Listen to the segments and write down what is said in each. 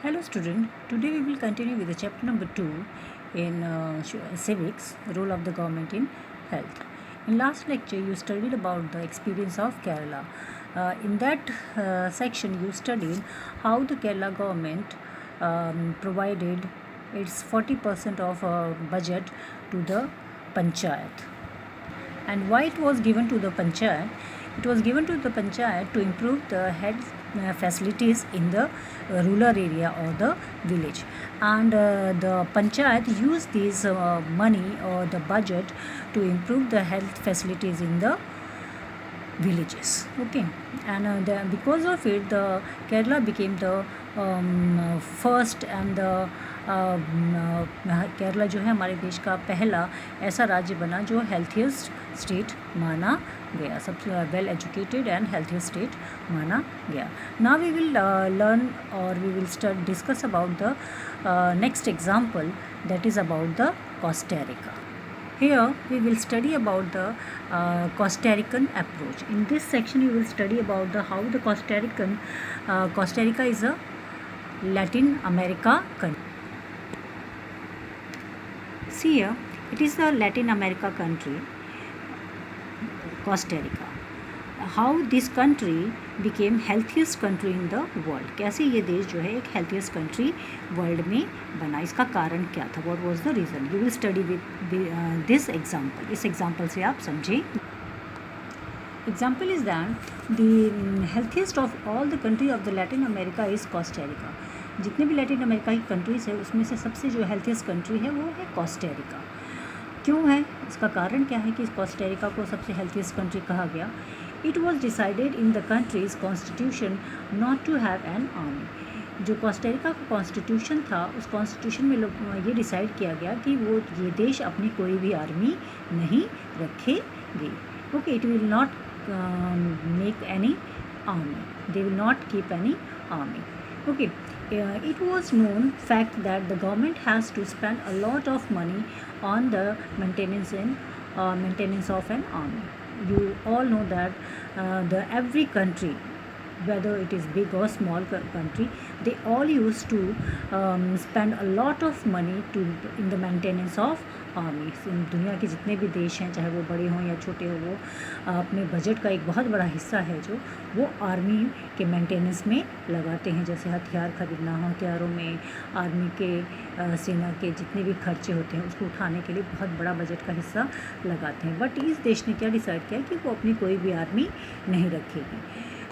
Hello student, today we will continue with the chapter number 2 in civics, role of the government in health. In last lecture you studied about the experience of Kerala. In that section you studied how the Kerala government provided its 40% of budget to the panchayat. And why it was given to the panchayat? It was given to the panchayat to improve the health facilities in the rural area or the village, and the panchayat used this money or the budget to improve the health facilities in the villages. Okay, and because of it the Kerala became the first and the Kerala जो है हमारे देश का पहला ऐसा राज्य बना जो हेल्थीस्ट स्टेट माना गया, सबसे well educated and healthiest state माना गया. नाउ वी विल लर्न और we will discuss about the next example that is about the Costa Rica. Here we will study about the Costa Rican approach. In this section you will study about how the Costa Rica is a Latin America country. See here, it is the Latin America country, Costa Rica. How this country became healthiest country in the world. कैसे ये देश जो है एक healthiest country world में बना, इसका कारण क्या था? What was the reason? You will study with this example. इस example से आप समझें. Example is that the healthiest of all the country of the Latin America is Costa Rica. जितने भी लैटिन अमेरिका की कंट्रीज़ है उसमें से सबसे जो हेल्थीस्ट कंट्री है वो है कोस्टा रिका. क्यों है? इसका कारण क्या है कि कोस्टा रिका को सबसे हेल्थीस्ट कंट्री कहा गया? It was decided in the country's constitution not to have an army. जो कोस्टा रिका का कॉन्स्टिट्यूशन था उस कॉन्स्टिट्यूशन में लोग ये डिसाइड किया गया कि वो ये देश अपनी कोई भी आर्मी नहीं रखेगी. Okay, it will not make any army, they will not keep any army. Okay, it was known fact that the government has to spend a lot of money on the maintenance of an army. You all know that the every country, whether it is big or small country, they all used to spend a lot of money in the maintenance of army. दुनिया के जितने भी देश हैं चाहे वो बड़े हों या छोटे हों, वो अपने बजट का एक बहुत बड़ा हिस्सा है जो वो आर्मी के मेंटेनेंस में लगाते हैं. जैसे हथियार खरीदना हो, हथियारों में आर्मी के सेना के जितने भी खर्चे होते हैं उसको उठाने के लिए बहुत बड़ा बजट का हिस्सा लगाते हैं. बट इस देश ने क्या डिसाइड किया कि वो अपनी कोई भी आर्मी नहीं रखेगी.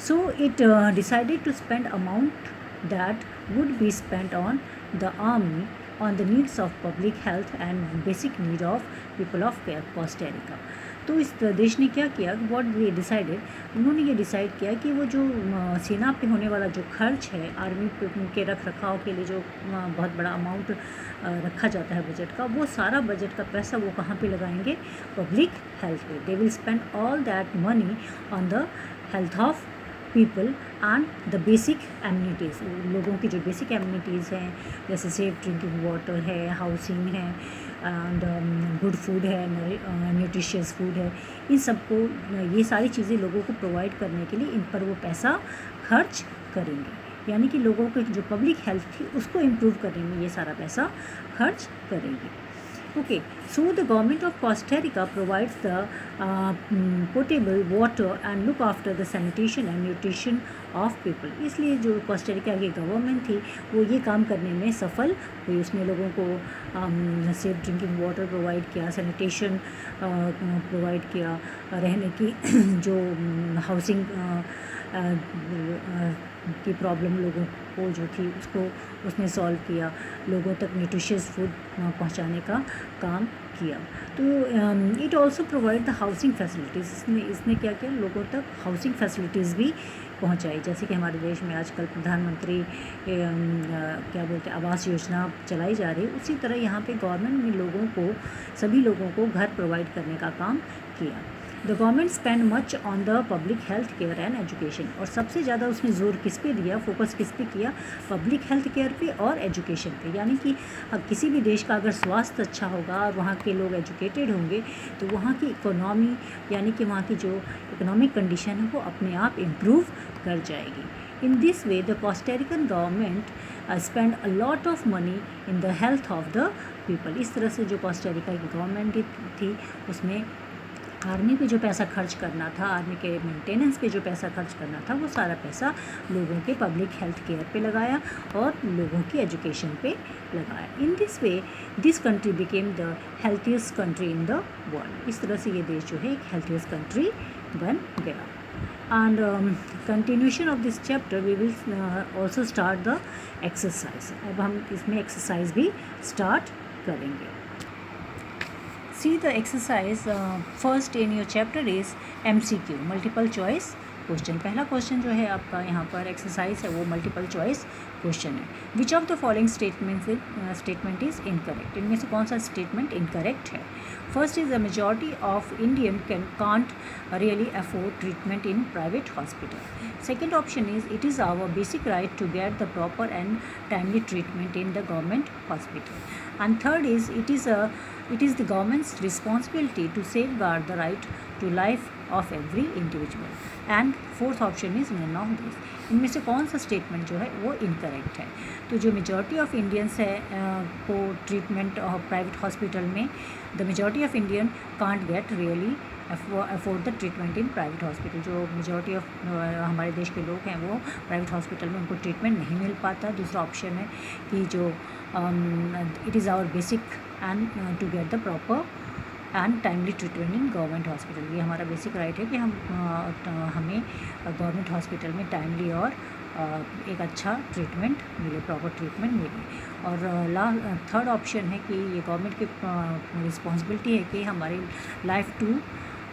So it decided to spend amount that would be spent on the army on the needs of public health and basic need of people of Costa Rica. तो इस देश ने क्या किया? व्हाट दे डिसाइडेड, उन्होंने ये डिसाइड किया कि वो जो सेना पे होने वाला जो खर्च है, आर्मी के रख रखाव के लिए जो बहुत बड़ा अमाउंट रखा जाता है बजट का, वो सारा बजट का पैसा वो कहाँ पे लगाएंगे? पब्लिक हेल्थ पे. They will spend all that money on the health of people and the basic amenities. लोगों की जो बेसिक एमिनिटीज़ हैं जैसे सेफ ड्रिंकिंग वाटर है, हाउसिंग है एंड गुड फूड है, न्यूट्रिशियस फूड है, इन सबको ये सारी चीज़ें लोगों को प्रोवाइड करने के लिए इन पर वो पैसा खर्च करेंगे. यानी कि लोगों की जो पब्लिक हेल्थ थी उसको इम्प्रूव करने में ये सारा पैसा खर्च करेंगे. Okay, so the government of Costa Rica provides the potable water and look after the sanitation and nutrition of people. इसलिए जो कोस्टा रिका की गवर्नमेंट थी वो ये काम करने में सफल हुई. उसने लोगों को सेफ ड्रिंकिंग वाटर प्रोवाइड किया, सैनिटेशन प्रोवाइड किया, रहने की जो हाउसिंग की प्रॉब्लम लोगों को जो थी उसको उसने सॉल्व किया, लोगों तक न्यूट्रिशियस फूड पहुंचाने का काम किया. तो it also provide the housing facilities. इसने क्या किया? लोगों तक हाउसिंग फैसिलिटीज़ भी पहुंचाई. जैसे कि हमारे देश में आजकल प्रधानमंत्री क्या बोलते हैं आवास योजना चलाई जा रही है, उसी तरह यहाँ पे गवर्नमेंट ने लोगों को, सभी लोगों को घर प्रोवाइड करने का काम किया. The government spend much on the public health care and education. और सबसे ज़्यादा उसने ज़ोर किस पे दिया, फोकस किस पे किया? पब्लिक हेल्थ केयर पे और एजुकेशन पे. यानी कि किसी भी देश का अगर स्वास्थ्य अच्छा होगा और वहाँ के लोग एजुकेटेड होंगे तो वहाँ की इकोनॉमी यानी कि वहाँ की जो इकोनॉमिक कंडीशन है वो अपने आप इम्प्रूव कर जाएगी. In this way, the Costa Rican government spend a lot of money in the health of the people. इस तरह से जो कोस्टा रिका की गवर्नमेंट थी उसमें आर्मी पे जो पैसा खर्च करना था, आर्मी के मेंटेनेंस पे जो पैसा खर्च करना था, वो सारा पैसा लोगों के पब्लिक हेल्थ केयर पे लगाया और लोगों की एजुकेशन पे लगाया. In this way this country became the healthiest country in the world. इस तरह से ये देश जो है एक हेल्थीस्ट कंट्री बन गया. And continuation of this chapter we will also start the exercise. अब हम इसमें एक्सरसाइज भी स्टार्ट करेंगे. See the exercise first in your chapter is MCQ, multiple choice question. पहला क्वेश्चन जो है आपका यहाँ पर एक्सरसाइज है वो मल्टीपल चॉइस क्वेश्चन है. Which of the following statement is incorrect. इनमें से कौन सा स्टेटमेंट इनकरेक्ट है. First is the majority of Indian can't really afford treatment in private hospital. Second option is it is our basic right to get the proper and timely treatment in the government hospital. And third is it is the government's responsibility to safeguard the right to life of every individual. And fourth option is none of this. इनमें से कौन सा statement जो है वो incorrect है. तो जो मेजॉरिटी ऑफ इंडियंस है को ट्रीटमेंट प्राइवेट हॉस्पिटल में, the majority of Indian can't get really afford the treatment in private hospital. जो मेजॉरिटी ऑफ हमारे देश के लोग हैं वो प्राइवेट हॉस्पिटल में उनको ट्रीटमेंट नहीं मिल पाता. दूसरा ऑप्शन है कि जो it is our basic and to get the proper and timely treatment in government hospital. ये हमारा बेसिक राइट है कि हमें गवर्नमेंट हॉस्पिटल में टाइमली और एक अच्छा ट्रीटमेंट मिले, प्रॉपर ट्रीटमेंट मिले. और थर्ड ऑप्शन है कि ये गवर्नमेंट की रिस्पॉन्सिबिलिटी है कि हमारी life to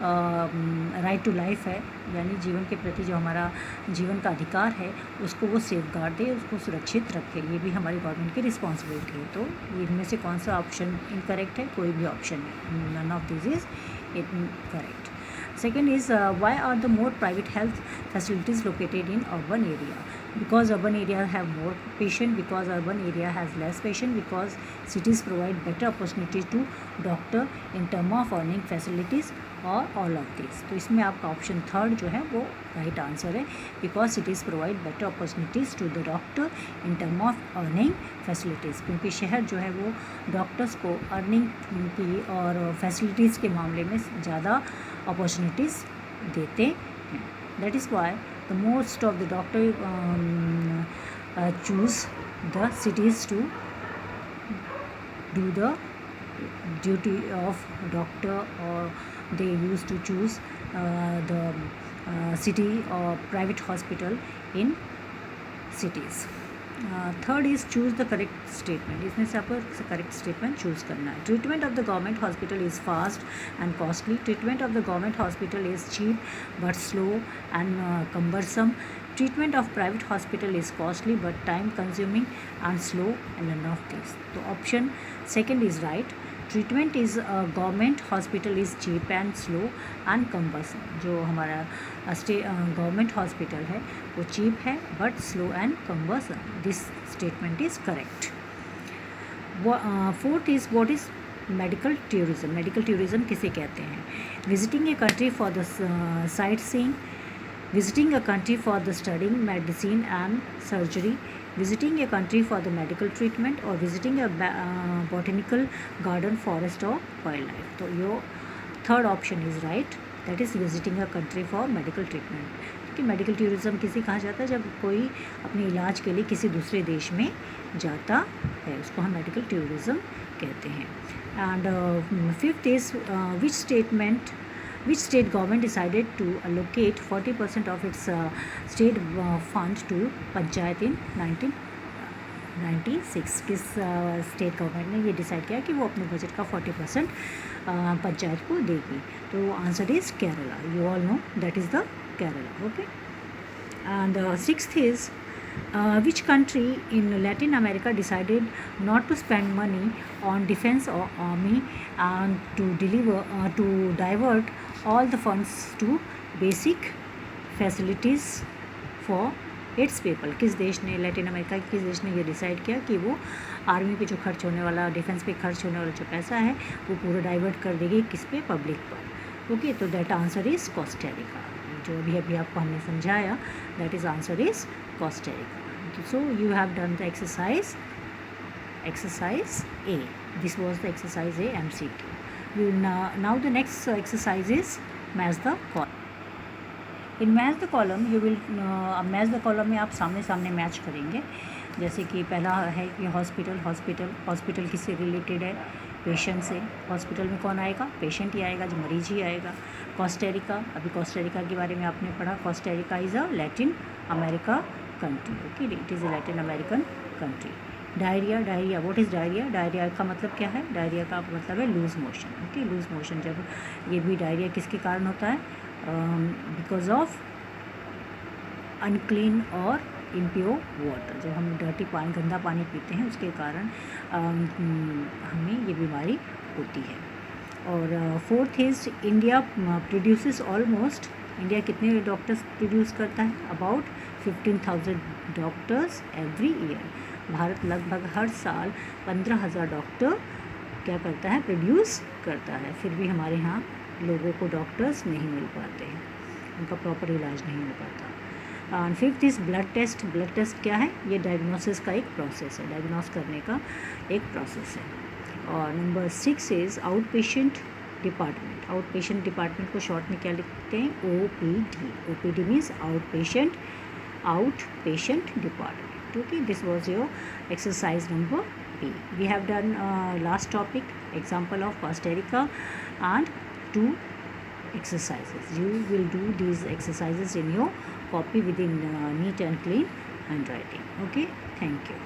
right to life है, यानी जीवन के प्रति जो हमारा जीवन का अधिकार है उसको वो सेफगार्ड दे, उसको सुरक्षित रखे. ये भी हमारी गवर्नमेंट की रिस्पॉन्सिबिलिटी है. तो इनमें से कौन सा ऑप्शन इनकरेक्ट है. कोई भी ऑप्शन नहीं. None of this is incorrect. Second is why are the more private health facilities located in urban area. Because urban area have more patient, because urban area has less patient, because cities provide better opportunity to doctor in term of earning facilities और all of this. तो इसमें आपका option third जो है वो right answer है. Because cities provide better opportunities to the doctor in term of earning facilities. क्योंकि शहर जो है वो डॉक्टर्स को अर्निंग की और फैसिलिटीज़ के मामले में ज़्यादा अपॉर्चुनिटीज़ देते हैं. That is why the most of the doctor choose the cities to do the duty of doctor, or they used to choose the city or private hospital in cities. Third is choose the correct statement. इसमें से आपको correct statement choose करना है. Treatment of the government hospital is fast and costly. Treatment of the government hospital is cheap but slow and cumbersome. Treatment of private hospital is costly but time consuming and slow, and none of this. तो option second is right. Treatment is government hospital is cheap and slow and cumbersome. जो हमारा government hospital है वो cheap है but slow and cumbersome. This statement is correct. Fourth is what is medical tourism. Medical tourism किसे कहते हैं. Visiting a country for the sightseeing, visiting a country for the studying medicine and surgery, visiting a country for the medical treatment, or visiting a botanical garden, forest or wildlife. तो your third option is right, that is visiting a country for medical treatment. क्योंकि medical tourism किसे कहा जाता है. जब कोई अपने इलाज के लिए किसी दूसरे देश में जाता है उसको हम मेडिकल टूरिज़्म कहते हैं. And fifth is which state government decided to allocate 40% of its state fund to panchayat in 1996. किस स्टेट गवर्नमेंट ने ये डिसाइड किया कि वो अपने बजट का 40% पंचायत को देगी. तो answer is Kerala. You all know that is the Kerala. Okay. And sixth is which country in Latin America decided not to spend money on defense or army and to divert all the funds to basic facilities for its people. किस देश ने, Latin America के किस देश ने ये decide किया कि वो आर्मी पे जो खर्च होने वाला, डिफेंस पे खर्च होने वाला जो पैसा है वो पूरा डाइवर्ट कर देगी किस पे, पब्लिक पर. ओके. तो that answer is Costa Rica. जो अभी आपको हमने समझाया that is answer is Costa Rica. So you have done the exercise A. This was the exercise A MCQ. Now the next exercise is match the column. In match the column you will, अब match the column में आप सामने सामने match करेंगे। जैसे कि पहला है कि हॉस्पिटल किससे रिलेटेड है? पेशेंट से। हॉस्पिटल में कौन आएगा? पेशेंट ही आएगा, जो मरीज ही आएगा। कोस्टेरिका, अभी कोस्टेरिका के बारे में आपने पढ़ा। Costa Rica is a Latin America country. Okay, it is a Latin American country. Diarrhoea, what is diarrhoea? Diarrhoea का मतलब क्या है? डायरिया का मतलब है loose motion. Okay, loose motion. जब ये भी डायरिया किसके कारण होता है? बिकॉज ऑफ अनक्लीन और इम्प्योर वाटर। जब हम डर्टी पानी, गंदा पानी पीते हैं, उसके कारण हमें ये बीमारी होती है। और fourth is India produces almost, India कितने डॉक्टर्स प्रोड्यूस करता है? About 15,000 doctors every year. Bharat लगभग हर साल 15,000 डॉक्टर क्या करता है? प्रोड्यूस करता है। फिर भी हमारे यहाँ लोगों को डॉक्टर्स नहीं मिल पाते हैं, उनका प्रॉपर इलाज नहीं हो पाता। And fifth is blood test. Blood test क्या है? ये डायग्नोसिस का एक प्रोसेस है, डायग्नोस करने का एक प्रोसेस है। और number 6 is out patient department. Out patient department को शॉर्ट में क्या लिखते हैं? OPD। OPD means out patient department. Okay, this was your exercise number B. We have done last topic, example of Costa and 2 exercises. You will do these exercises in your copy within neat and clean handwriting. Okay, thank you.